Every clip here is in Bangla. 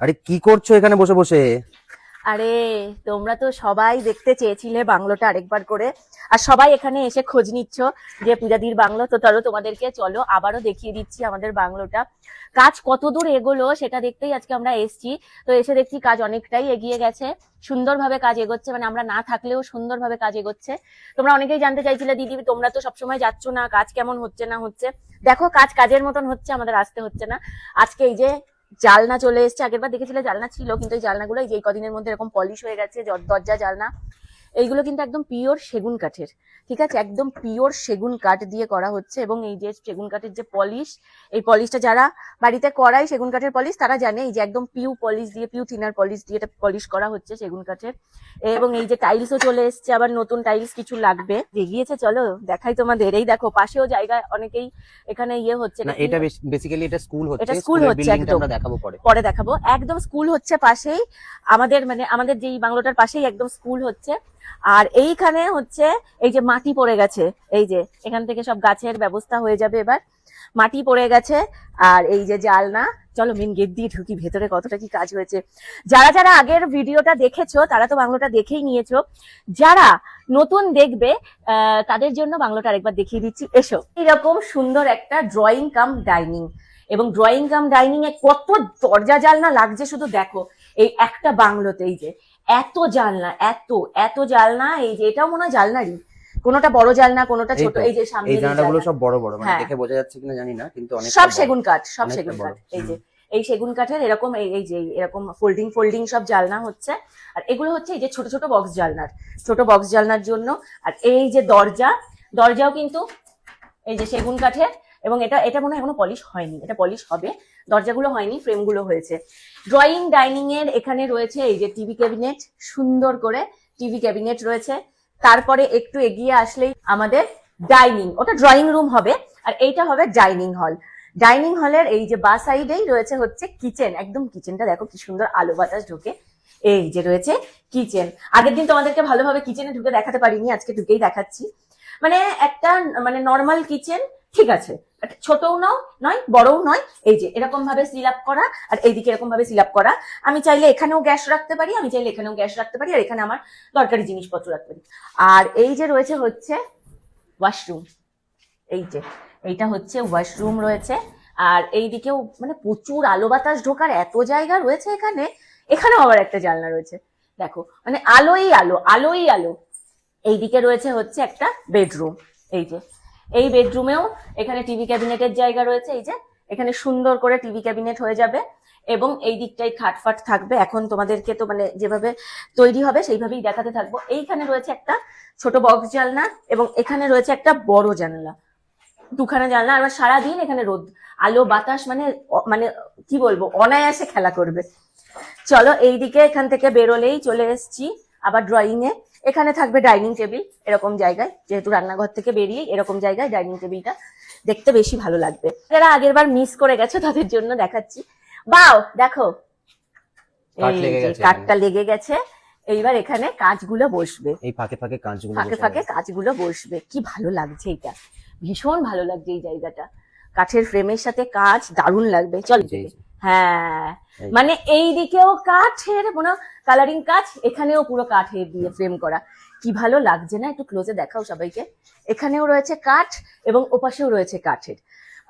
আরে কি করছো এখানে বসে বসে? আরে তোমরা তো সবাই দেখতে চেয়েছিলে বাংলোটা আরেকবার করে, আর সবাই এখানে এসে খোঁজ নিচ্ছ যে পূজাদির বাংলো। তো চলো তোমাদেরকে চলো আবারও দেখিয়ে দিচ্ছি আমাদের বাংলোটা। কাজ কত দূর এগোলো সেটা দেখতেই আজকে আমরা এসেছি। তো এসে দেখছি কাজ অনেকটাই এগিয়ে গেছে, সুন্দরভাবে কাজ এগোচ্ছে, মানে আমরা না থাকলেও সুন্দরভাবে কাজ এগোচ্ছে। তোমরা অনেকেই জানতে চাইছিলে দিদি তোমরা তো সবসময় যাচ্ছ না, কাজ কেমন হচ্ছে না হচ্ছে। দেখো কাজ কাজের মতন হচ্ছে, আমাদের আসতে হচ্ছে না। আজকে এই যে জালনা চলে এসছে, আগেরবার দেখেছিলে জালনা ছিল, কিন্তু এই জালনাগুলো এই যে কদিনের মধ্যে এরকম পলিশ হয়ে গেছে। দরজা জালনা এইগুলো কিন্তু একদম পিওর সেগুন কাঠের, ঠিক আছে, একদম পিওর সেগুন কাঠ দিয়ে করা হচ্ছে। এবং এই যে সেগুন কাঠের যে পলিশ, এই পলিশটা যারা বাড়িতে করায় সেগুন কাঠের পলিশ তারা জানে এই যে একদম পিউ পলিশ দিয়ে, পিউ থিনার পলিশ দিয়ে এটা পলিশ করা হচ্ছে সেগুন কাঠের। এবং এই যে টাইলসও চলে এসছে, আবার নতুন টাইলস কিছু লাগবে, এগিয়েছে। চলো দেখাই তোমাদের। এই দেখো পাশেও জায়গা অনেকেই এখানে ইয়ে হচ্ছে না, এটা বেসিক্যালি এটা স্কুল হচ্ছে, এটা স্কুল স্কুলের হচ্ছে, বিল্ডিংটা একদম আমরা দেখাবো পরে। পরে দেখাবো। একদম স্কুল হচ্ছে পাশেই, আমাদের মানে আমাদের যেই বাংলোটার পাশেই একদম স্কুল হচ্ছে। আর এইখানে হচ্ছে এই যে মাটি পড়ে গেছে, এই যে এখান থেকে সব গাছের ব্যবস্থা হয়ে যাবে এবার, মাটি পড়ে গেছে। আর এই যে জালনা, চলো মেন গেট দিয়ে ঢুকি ভেতরে কতটা কি কাজ হয়েছে। যারা যারা আগের ভিডিওটা দেখেছো তারা তো বাংলোটা দেখেই নিয়েছো, যারা নতুন দেখবে তাদের জন্য বাংলোটা আরেকবার দেখিয়ে দিচ্ছি। এসো, এরকম সুন্দর একটা ড্রয়িং কাম ডাইনিং, এবং ড্রয়িং কাম ডাইনিং এ কত দরজা জালনা লাগছে শুধু দেখো। এই একটা বাংলোতে এই যে এত জালনা, এত এত জালনা, এই যে এটাও মনে হয় জালনারই, কোনোটা বড় জালনা কোনোটা এই ছোট। তো, এই যে সামনে এই জানালাগুলো জানলা, সব বড় বড়, মানে হ্যাঁ দেখে বোঝা যাচ্ছে কিনা জানি না, কিন্তু অনেকটা সব বড়, সেগুন কাঠ, সব অনেকটা সেগুন বড়। কাঠ। এই যে এই সেগুন কাঠের এরকম এই যে এরকম ফোল্ডিং ফোল্ডিং সব জালনা হচ্ছে। আর এগুলো হচ্ছে এই যে ছোট ছোট বক্স জালনার, ছোট বক্স জালনার জন্য। আর এই যে দরজা, দরজাও কিন্তু এই যে সেগুন কাঠের। এবং এটা এটা মনে হয় এখনো পলিশ হয়নি, এটা পলিশ হবে। দরজাগুলো হয়নি, ফ্রেমগুলো হয়েছে। ড্রয়িং ডাইনিং এর এখানে রয়েছে এই যে টিভি ক্যাবিনেট, সুন্দর করে টিভি ক্যাবিনেট রয়েছে। তারপরে একটু এগিয়ে আসলেই আমাদের ডাইনিং, ওটা ড্রয়িং রুম হবে, আর এইটা হবে ডাইনিং হল। ডাইনিং হলের এই যে বা সাইডেই রয়েছে হচ্ছে কিচেন, একদম কিচেনটা দেখো কি সুন্দর আলো বাতাস ঢোকে। এই যে রয়েছে কিচেন। আগের দিন তোমাদেরকে ভালোভাবে কিচেনে ঢুকে দেখাতে পারিনি, আজকে ঢুকেই দেখাচ্ছি। মানে একটা মানে নর্মাল কিচেন, ঠিক আছে, ছোটও নয় বড়ও নয়। এই যে এরকম ভাবে সিল আপ করা, আর এইদিকে এরকম ভাবে সিল আপ করা। আমি চাইলে এখানেও গ্যাস রাখতে পারি, আমি চাইলে এখানেও গ্যাস রাখতে পারি, আর এখানে আমার দরকারি জিনিসপত্র রাখতে পারি। আর এই যে রয়েছে হচ্ছে ওয়াশরুম, এই যে এইটা হচ্ছে ওয়াশরুম রয়েছে। আর এইদিকেও মানে প্রচুর আলো বাতাস ঢোকার এত জায়গা রয়েছে এখানে। এখানেও আবার একটা জানলা রয়েছে, দেখো মানে আলোই আলো, আলোই আলো। এইদিকে রয়েছে হচ্ছে একটা বেডরুম, এই যে এই বেডরুমেও এখানে টিভি ক্যাবিনেটের জায়গা রয়েছে। এই যে এখানে সুন্দর করে টিভি ক্যাবিনেট হয়ে যাবে, এবং এই দিকটাই খাটফাট থাকবে। এখন তোমাদেরকে তো মানে যেভাবে তৈরি হবে সেইভাবেই দেখাতে থাকবো। এইখানে রয়েছে একটা ছোট বক্স জানলা, এবং এখানে রয়েছে একটা বড় জানলা, দুখানা জানলা। আর সারাদিন এখানে রোদ আলো বাতাস মানে মানে কি বলবো, অনায়াসে খেলা করবে। চলো এইদিকে এখান থেকে বেরোলেই চলে এসছি আবার ড্রয়িং এ। এখানে থাকবে ডাইনিং টেবিল, এরকম জায়গায়, যেহেতু রান্নাঘর থেকে বেরিয়ে এরকম জায়গায় ডাইনিং টেবিলটা দেখতে বেশি ভালো লাগবে। যারা আগের বার মিস করে গেছো তাদের জন্য দেখাচ্ছি। বাও দেখো, কাঠ এই লেগে যে গেছে এখানে। কাঠটা লেগে গেছে। এইবার এখানে কাঁচগুলো বসবে, এই ফাঁকে ফাঁকে কাঁচগুলো ফাঁকে বসে ফাঁকে আছে। কাঁচগুলো বসবে। কি ভালো লাগছে এটা, ভীষণ ভালো লাগছে এই জায়গাটা। কাঠের ফ্রেমের সাথে কাঁচ দারুণ লাগবে। চল এই যে, এই যে, হ্যাঁ, এই যে। মানে এই দিকেও কাঠের কোনো কালারিং কাঠ, এখানেও পুরো কাঠের দিয়ে ফ্রেম করা। কি ভালো লাগছে না, একটু ক্লোজে দেখাও সবাইকে। এখানেও রয়েছে কাঠ, এবং ওপাশেও রয়েছে কাঠের।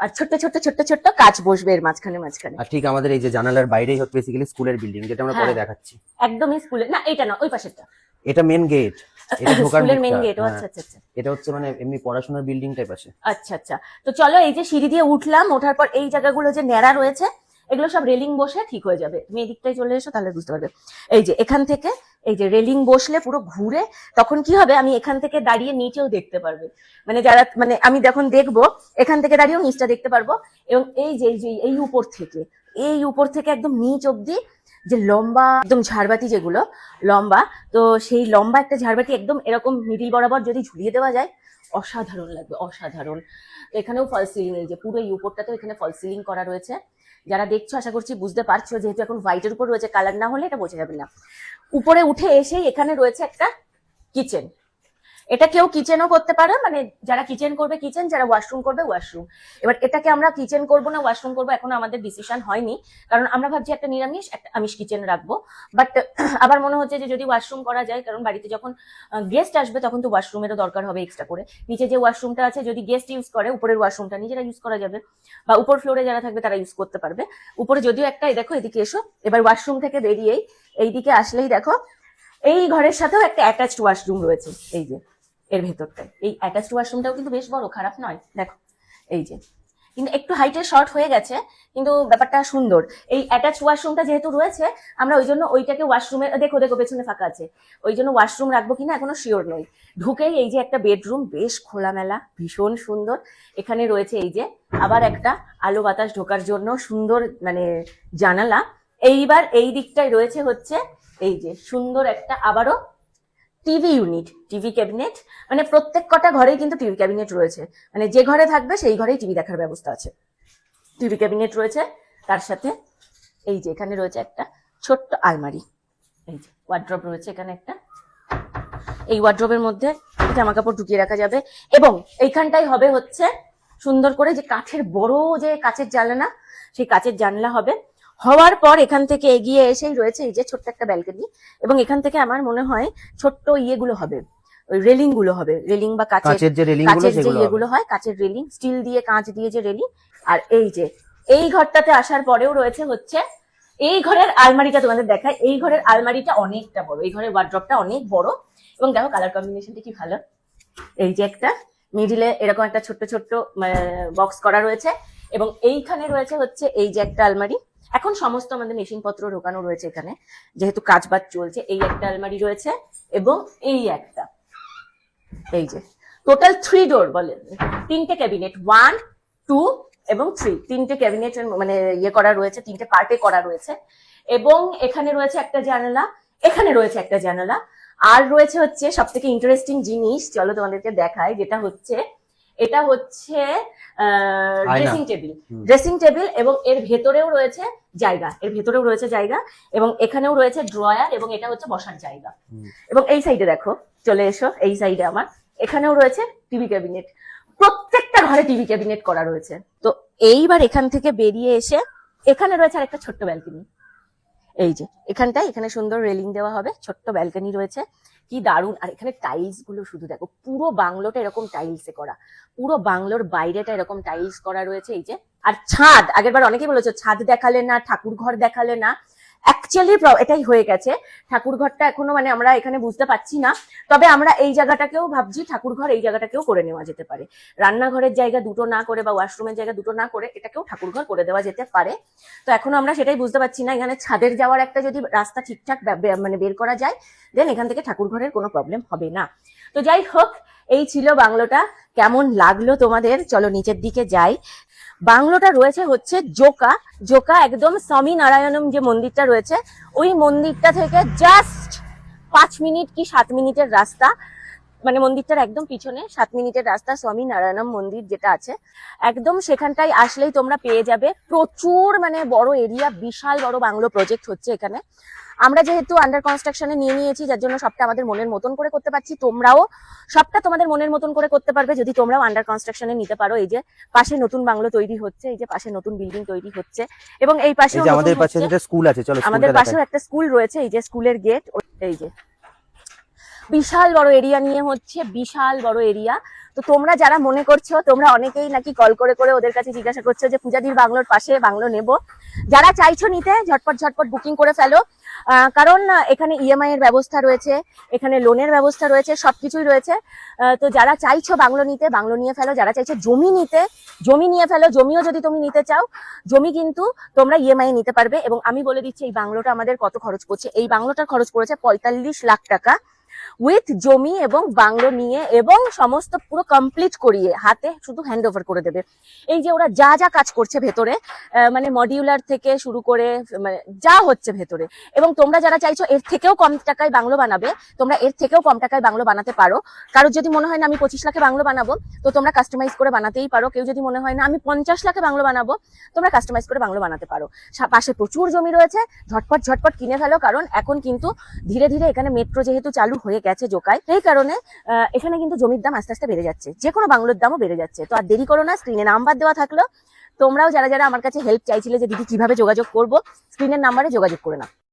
আর ছোট্ট ছোট্ট ছোট্ট ছোট্ট কাচ বসবে এর মাঝখানে মাঝখানে। আর ঠিক আমাদের এই যে জানালার বাইরেই হচ্ছে বেসিক্যালি স্কুলের বিল্ডিং, যেটা আমরা পরে হ্যাঁ দেখাচ্ছি। একদমই স্কুলে না, এইটা না, ওই পাশেরটা এটা মেন গেট, এটা ঢোকার স্কুলের মেন মুখটা। গেট। হ্যাঁ, আচ্ছা আচ্ছা আচ্ছা এটা হচ্ছে মানে এমনি পড়াশোনার বিল্ডিং টাইপ আছে। আচ্ছা আচ্ছা। তো চলো এই যে সিঁড়ি দিয়ে উঠলাম, ওঠার পর এই জায়গাগুলো যে ন্যাড়া রয়েছে এগুলো সব রেলিং বসে ঠিক হয়ে যাবে। তুমি এদিকটাই চলে এসো তাহলে বুঝতে পারবে। এই যে এখান থেকে এই যে রেলিং বসলে পুরো ঘুরে, তখন কি হবে আমি এখান থেকে দাঁড়িয়ে নিচেও দেখতে পারবে। মানে যারা মানে আমি যখন দেখবো এখান থেকে দাঁড়িয়েও নিচটা দেখতে পারবো। এবং এই যে এই উপর থেকে, এই উপর থেকে একদম নিচ অব্দি যে লম্বা একদম ঝাড়বাতি, যেগুলো লম্বা, তো সেই লম্বা একটা ঝাড়বাতি একদম এরকম মিডিল বরাবর যদি ঝুলিয়ে দেওয়া যায় অসাধারণ লাগবে, অসাধারণ। তো এখানেও ফল সিলিং, এই যে পুরো এই উপরটাতে এখানে ফল সিলিং করা রয়েছে। যারা দেখছো আশা করছি বুঝতে পারছো, যেহেতু এখন হোয়াইটের উপর রয়েছে, কালার না হলে এটা বোঝা যাবে না। উপরে উঠে এসেই এখানে রয়েছে একটা কিচেন। এটা কেউ কিচেনও করতে পারে, মানে যারা কিচেন করবে কিচেন, যারা ওয়াশরুম করবে ওয়াশরুম। এবার এটাকে আমরা কিচেন করবো না ওয়াশরুম করবো এখনো আমাদের ডিসিশন হয়নি, কারণ আমরা ভাবছি একটা নিরামিষ একটা আমিষ কিচেন রাখবো। বাট আবার মনে হচ্ছে যে যদি ওয়াশরুম করা যায়, কারণ বাড়িতে যখন গেস্ট আসবে তখন তো ওয়াশরুমেরও দরকার হবে এক্সট্রা করে। নিচে যে ওয়াশরুমটা আছে যদি গেস্ট ইউজ করে, উপরের ওয়াশরুমটা নিজেরা ইউজ করা যাবে, বা উপর ফ্লোরে যারা থাকবে তারা ইউজ করতে পারবে। উপরে যদিও একটা, দেখো এদিকে এসো, এবার ওয়াশরুম থেকে বেরিয়েই এইদিকে আসলেই দেখো এই ঘরের সাথেও একটা অ্যাটাচড ওয়াশরুম রয়েছে। এই যে এর ভেতরটায় এই অ্যাটাচড ওয়াশরুমটাও কিন্তু বেশ বড়, খারাপ নয়। দেখো এই যে, কিন্তু একটু হাইটের শর্ট হয়ে গেছে, কিন্তু ব্যাপারটা সুন্দর। এই অ্যাটাচড ওয়াশরুমটা যেহেতু রয়েছে, আমরা ওই জন্য ওইটাকে ওয়াশরুমে, দেখো দেখো পেছনে ফাঁকা আছে, ওই জন্য ওয়াশরুম রাখবো কিনা এখনো শিওর নই। ঢুকেই এই যে একটা বেডরুম, বেশ খোলামেলা, ভীষণ সুন্দর। এখানে রয়েছে এই যে আবার একটা আলো বাতাস ঢোকার জন্য সুন্দর মানে জানালা। এইবার এই দিকটায় রয়েছে হচ্ছে এই যে সুন্দর একটা আবারও টিভি ইউনিট, টিভি ক্যাবিনেট, মানে প্রত্যেক কটা ঘরেই কিন্তু টিভি ক্যাবিনেট রয়েছে, মানে যে ঘরে থাকবে সেই ঘরেই টিভি দেখার ব্যবস্থা আছে। টিভি ক্যাবিনেট রয়েছে, তার সাথে এই যে এখানে রয়েছে একটা ছোট্ট আলমারি, এই যে ওয়ার্ড্রপ রয়েছে এখানে একটা, এই ওয়ার্ড্রপের মধ্যে জামা কাপড় ঢুকিয়ে রাখা যাবে। এবং এইখানটাই হবে হচ্ছে সুন্দর করে যে কাঠের বড় যে কাচের জানলা, সেই কাচের জানলা হবে। হওয়ার পর এখান থেকে এগিয়ে এসেই রয়েছে এই যে ছোট্ট একটা ব্যালকনি, এবং এখান থেকে আমার মনে হয় ছোট্ট ইয়েগুলো হবে, ওই রেলিং গুলো হবে, রেলিং বা কাচের যে রেলিং গুলো, কাচের যে সেগুলো ইয়েগুলো হয়, কাচের রেলিং, স্টিল দিয়ে কাঁচ দিয়ে যে রেলিং। আর এই যে এই ঘরটাতে আসার পরেও রয়েছে হচ্ছে এই ঘরের আলমারিটা, তোমাদের দেখায়, এই ঘরের আলমারিটা অনেকটা বড়, এই ঘরের ওয়ার্ড্রপটা অনেক বড়। এবং দেখো কালার কম্বিনেশনটা কি ভালো, এই যে একটা মিডিলে এরকম একটা ছোট্ট ছোট্ট বক্স করা রয়েছে, এবং এইখানে রয়েছে হচ্ছে এই যে একটা আলমারি। এখন সমস্ত আমাদের মেশিন পত্র ঢোকানো রয়েছে এখানে, যেহেতু কাজ বাজ চলছে। এই একটা আলমারি রয়েছে, এবং এই একটা, এই যে টোটাল 3 ডোর বলে, 3টে ক্যাবিনেট, 1, 2 এবং 3, 3টে ক্যাবিনেটের মানে ইয়ে করা রয়েছে, 3টে পার্টে করা রয়েছে। এবং এখানে রয়েছে একটা জানালা, এখানে রয়েছে একটা জানালা, আর রয়েছে হচ্ছে সব থেকে ইন্টারেস্টিং জিনিস, চলো তোমাদেরকে দেখাই, যেটা হচ্ছে এটা হচ্ছে ড্রেসিং টেবিল। ড্রেসিং টেবিল, এবং এর ভেতরেও রয়েছে জায়গা, এর ভেতরেও রয়েছে জায়গা, এবং এখানেও রয়েছে ড্রয়ার, এবং এটা হচ্ছে বসার জায়গা। এবং এই সাইডে দেখো, চলে এসো এই সাইডে, আমার এখানেও রয়েছে টিভি ক্যাবিনেট, প্রত্যেকটা ঘরে টিভি ক্যাবিনেট করা রয়েছে। তো এইবার এখান থেকে বেরিয়ে এসে এখানে রয়েছে আর একটা ছোট্ট ব্যালকনি, এই যে এখানটায়, এখানে সুন্দর রেলিং দেওয়া হবে, ছোট্ট ব্যালকনি রয়েছে, কি দারুণ। আর এখানে টাইলস গুলো শুধু দেখো, পুরো বাংলোটা এরকম টাইলসে করা, পুরো বাংলোর বাইরেটা এরকম টাইলস করা রয়েছে। এই যে, আর ছাদ, আগেরবার অনেকেই বলেছে ছাদ দেখালে না, ঠাকুর ঘর দেখালে না, অ্যাকচুয়ালি এটাই হয়ে গেছে। ঠাকুর ঘরটা এখনো মানে আমরা এখানে বুঝতে পারছি না, তবে আমরা এই জায়গাটাকেও ভাবছি ঠাকুর ঘর, এই জায়গাটাকেও করে নেওয়া যেতে পারে। রান্নাঘরের জায়গা দুটো না করে বা ওয়াশরুমের জায়গা দুটো না করে এটাকেও ঠাকুর ঘর করে দেওয়া যেতে পারে। তো এখনো আমরা সেটাই বুঝতে পারছি না। এখানে ছাদের যাওয়ার একটা যদি রাস্তা ঠিকঠাক মানে বের করা যায়, দেন এখান থেকে ঠাকুর ঘরের কোনো প্রবলেম হবে না। তো যাই হোক, এই ছিল বাংলোটা। কেমন লাগলো তোমাদের? চলো নিচের দিকে যাই। বাংলোটা রয়েছে হচ্ছে জোকা একদম স্বামী নারায়ণম যে মন্দিরটা রয়েছে, ওই মন্দিরটা থেকে জাস্ট 5 মিনিট কি 7 মিনিটের রাস্তা, মানে মন্দিরটার একদম পিছনে 7 মিনিটের রাস্তা স্বামী নারায়ণম মন্দির যেটা আছে, একদম সেখানটায় আসলেই তোমরা পেয়ে যাবে প্রচুর মানে বড় এরিয়া, বিশাল বড় বাংলো প্রজেক্ট হচ্ছে এখানে। আমরা যেহেতু আন্ডার কনস্ট্রাকশনে নিয়ে নিয়েছি, যার জন্য সবটা আমাদের মনের মতন করে করতে পারছি। তোমরাও সবটা তোমাদের মনের মতন করে করতে পারবে যদি তোমরাও আন্ডার কনস্ট্রাকশনে নিতে পারো। এই যে পাশে নতুন বাংলো তৈরি হচ্ছে, এই যে পাশে নতুন বিল্ডিং তৈরি হচ্ছে, এবং এই পাশে আমাদের পাশে একটা স্কুল আছে, চলো আমাদের পাশেও একটা স্কুল রয়েছে, এই যে স্কুলের গেট, এই যে বিশাল বড় এরিয়া নিয়ে হচ্ছে, বিশাল বড় এরিয়া। তো তোমরা যারা মনে করছো, তোমরা অনেকেই নাকি কল করে করে ওদের কাছে জিজ্ঞাসা করছো যে পূজাদির বাংলোর পাশে বাংলো নেব, যারা চাইছো নিতে ঝটপট বুকিং করে ফেলো, কারণ এখানে ইএমআই এর ব্যবস্থা রয়েছে, এখানে লোনের ব্যবস্থা রয়েছে, সবকিছুই রয়েছে। তো যারা চাইছো বাংলো নিতে, বাংলো নিয়ে ফেলো। যারা চাইছো জমি নিতে, জমি নিয়ে ফেলো। জমিও যদি তুমি নিতে চাও, জমি কিন্তু তোমরা ইএমআই নিতে পারবে। এবং আমি বলে দিচ্ছি এই বাংলোটা আমাদের কত খরচ পড়ছে। এই বাংলোটার খরচ পড়েছে 45 লাখ টাকা, উইথ জমি এবং বাংলো নিয়ে, এবং সমস্ত পুরো কমপ্লিট করিয়ে হাতে শুধু হ্যান্ড ওভার করে দেবে। এই যে ওরা যা যা কাজ করছে ভেতরে, মানে মডিউলার থেকে শুরু করে মানে যা হচ্ছে ভেতরে। এবং তোমরা যারা চাইছো এর থেকেও কম টাকায় বাংলো বানাবে, তোমরা এর থেকেও কম টাকায় বাংলো বানাতে পারো। কারোর যদি মনে হয় না আমি 25 লাখে বাংলো বানাবো, তো তোমরা কাস্টমাইজ করে বানাতেই পারো। কেউ যদি মনে হয় না আমি 50 লাখে বাংলো বানাবো, তোমরা কাস্টমাইজ করে বাংলো বানাতে পারো। পাশে প্রচুর জমি রয়েছে, ঝটপট কিনে ফেলো, কারণ এখন কিন্তু ধীরে ধীরে এখানে মেট্রো যেহেতু চালু হয়ে হয়ে গেছে জোকায়, সেই কারণে এখানে কিন্তু জমির দাম আস্তে আস্তে বেড়ে যাচ্ছে, যে কোনো বাংলোর দামও বেড়ে যাচ্ছে। তো আর দেরি করো না, স্ক্রিনে নাম্বার দেওয়া থাকলো, তোমরাও যারা যারা আমার কাছে হেল্প চাইছিলে যে দিদি কিভাবে যোগাযোগ করবো, স্ক্রিনের নাম্বারে যোগাযোগ করে নাও।